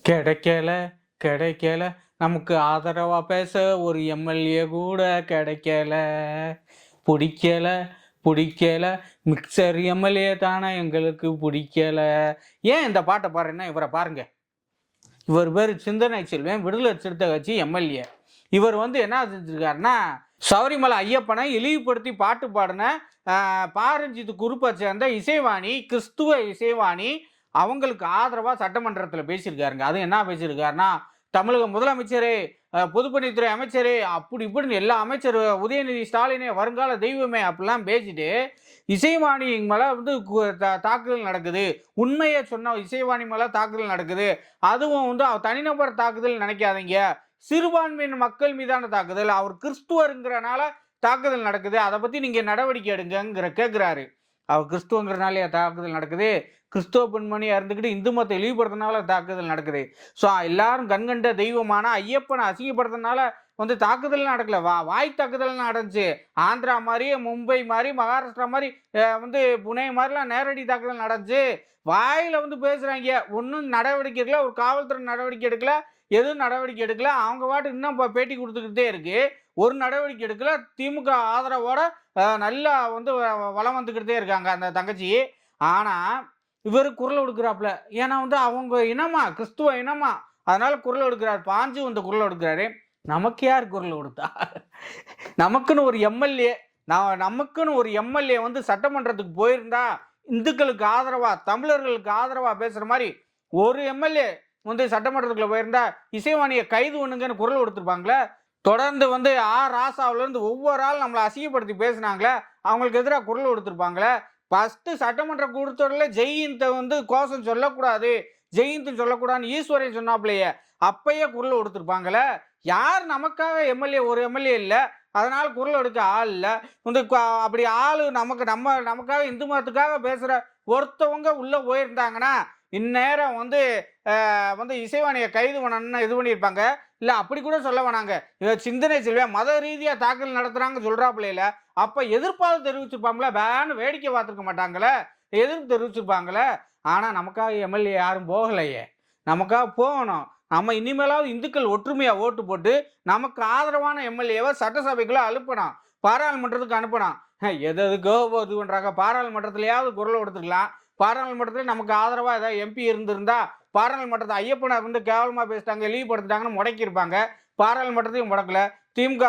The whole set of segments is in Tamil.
கிடைக்கல கிடைக்கல நமக்கு ஆதரவா பேச ஒரு எம்எல்ஏ கூட கிடைக்கல. பிடிக்கல பிடிக்கல மிக்சர் எம்எல்ஏ தானே எங்களுக்கு பிடிக்கல. ஏன் இந்த பாட்டை பாருன்னா இவரை பாருங்க. இவர் பேர் சிந்தனை செல்வன், விடுதலை சிறுத்தை கட்சி எம்எல்ஏ. இவர் என்ன செஞ்சிருக்காருன்னா, சபரிமலை ஐயப்பனை இழிவுபடுத்தி பாட்டு பாடின பாரஞ்சித் குரூப்பை சேர்ந்த இசைவாணி, கிறிஸ்துவ இசைவாணி அவங்களுக்கு ஆதரவாக சட்டமன்றத்தில் பேசியிருக்காருங்க. அது என்ன பேசியிருக்காருன்னா, தமிழக முதலமைச்சரே, பொதுப்பணித்துறை அமைச்சரே, அப்படி இப்படின்னு எல்லா அமைச்சர், உதயநிதி ஸ்டாலினே, வருங்கால தெய்வமே அப்படிலாம் பேசிட்டு இசைவாணி மேலே தாக்குதல் நடக்குது, உண்மையை சொன்ன இசைவாணி மேலே தாக்குதல் நடக்குது, அதுவும் தனிநபர் தாக்குதல் நினைக்காதீங்க, சிறுபான்மையின் மக்கள் மீதான தாக்குதல், அவர் கிறிஸ்துவருங்கிறனால தாக்குதல் நடக்குது, அதை பற்றி நீங்கள் நடவடிக்கை எடுங்கிற கேட்குறாரு. அவர் கிறிஸ்துவங்கிறனாலே தாக்குதல் நடக்குது, கிறிஸ்துவ பெண்மணியாக இருந்துக்கிட்டு இந்து மதத்தை இழிவுபடுறதுனால தாக்குதல் நடக்குது. ஸோ எல்லாரும் கண்கண்ட தெய்வமான ஐயப்பனை அசிங்கப்படுறதுனால தாக்குதல் நடக்கல, வாய் தாக்குதல் நடந்துச்சு. ஆந்திரா மாதிரி, மும்பை மாதிரி, மகாராஷ்டிரா மாதிரி, புனே மாதிரிலாம் நேரடி தாக்குதல் நடந்துச்சு. வாயில் பேசுகிறாங்க, ஒன்றும் நடவடிக்கை எடுக்கல, ஒரு காவல்துறை நடவடிக்கை எடுக்கல, எதுவும் நடவடிக்கை எடுக்கல. அவங்க பாட்டு இன்னும் பேட்டி கொடுத்துக்கிட்டே இருக்கு, ஒரு நடவடிக்கை எடுக்கல. திமுக ஆதரவோட நல்லா வளம் வந்துக்கிட்டே இருக்காங்க அந்த தங்கச்சி. ஆனால் இவர் குரல் கொடுக்குறாப்புல, ஏன்னா அவங்க இனமா, கிறிஸ்துவ இனமா, அதனால குரல் கொடுக்குறாரு, பாஞ்சு குரல் கொடுக்குறாரு. நமக்கு யார் குரல் கொடுத்தா? நமக்குன்னு ஒரு எம்எல்ஏ, நமக்குன்னு ஒரு எம்எல்ஏ சட்டமன்றத்துக்கு போயிருந்தா இந்துக்களுக்கு ஆதரவா, தமிழர்களுக்கு ஆதரவா பேசுற மாதிரி ஒரு எம்எல்ஏ சட்டமன்றத்துக்குள்ள போயிருந்தா இசைவாணியை கைது பண்ணுங்கன்னு குரல் கொடுத்துருப்பாங்களே. தொடர்ந்து ராசாவிலேருந்து ஒவ்வொரு ஆள் நம்மளை அசிங்கப்படுத்தி பேசினாங்களே, அவங்களுக்கு எதிராக குரல் கொடுத்துருப்பாங்களே. ஃபஸ்ட்டு சட்டமன்ற கூட்டத்தொடரில் ஜெயிந்தை கோஷம் சொல்லக்கூடாது, ஜெயிந்த் சொல்லக்கூடாதுன்னு ஈஸ்வரன் சொன்னாப்லையே, அப்பயே குரல் கொடுத்துருப்பாங்களே. யார் நமக்காக எம்எல்ஏ? ஒரு எம்எல்ஏ இல்லை, அதனால குரல் எடுக்க ஆள் இல்லை. அப்படி ஆள் நமக்காக இந்து மதத்துக்காக பேசுகிற ஒருத்தவங்க உள்ளே போயிருந்தாங்கன்னா இந்நேரம் இசைவாணியை கைது பண்ணணும்னு இது பண்ணியிருப்பாங்க. இல்லை அப்படி கூட சொல்ல வேணாங்க, சிந்தனை செல்வன் மத ரீதியாக தாக்கல் நடத்துகிறாங்க சொல்கிறாப்புல, அப்போ எதிர்ப்பால் தெரிவிச்சிருப்பாங்களே, வேன்னு வேடிக்கை பார்த்துருக்க மாட்டாங்களே, எதிர்ப்பு தெரிவிச்சிருப்பாங்களே. ஆனால் நமக்காக எம்எல்ஏ யாரும் போகலையே, நமக்காக போகணும். நம்ம இனிமேலாவது இந்துக்கள் ஒற்றுமையாக ஓட்டு போட்டு நமக்கு ஆதரவான எம்எல்ஏவை சட்டசபைக்குள்ளே அனுப்பணும், பாராளுமன்றத்துக்கு அனுப்பணும். எதுக்கோ இது பண்ணுறாங்க, பாராளுமன்றத்துலையாவது குரல் கொடுத்துக்கலாம். பாராளுமன்றத்தில் நமக்கு ஆதரவாக ஏதாவது எம்பி இருந்திருந்தா, பாராளுமன்றத்தை ஐயப்பனை கேவலமாக பேசிட்டாங்க, இழிவுபடுத்திட்டாங்கன்னு முடக்கியிருப்பாங்க. பாராளுமன்றத்தையும் முடக்கல. திமுக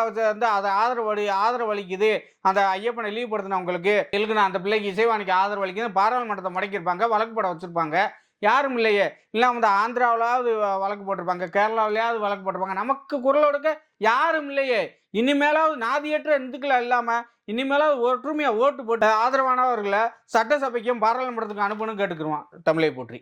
அதை ஆதரவு அளிக்குது, அந்த ஐயப்பனை இழிவுபடுத்தினவங்களுக்கு இருக்குன்னு அந்த பிள்ளைக்கு இசைவாணிக்கு ஆதரவு அளிக்குது, பாராளுமன்றத்தை முடக்கியிருப்பாங்க, வழக்கு போட வச்சுருப்பாங்க. யாரும் இல்லையே. இல்லை ஆந்திராவிலாவது வழக்கு போட்டிருப்பாங்க, கேரளாவிலேயாவது வழக்கு போட்டிருப்பாங்க. நமக்கு குரல் கொடுக்க யாரும் இல்லையே. இனிமேலாவது நாதியற்ற இந்துக்களை இல்லாமல் இனிமேலாவது ஒற்றுமையாக ஓட்டு போட்டு ஆதரவானவர்களை சட்டசபைக்கும் பாராளுமன்றத்துக்கும் அனுப்பணும்னு கேட்டுக்கிடுவான் தமிழை போற்றி.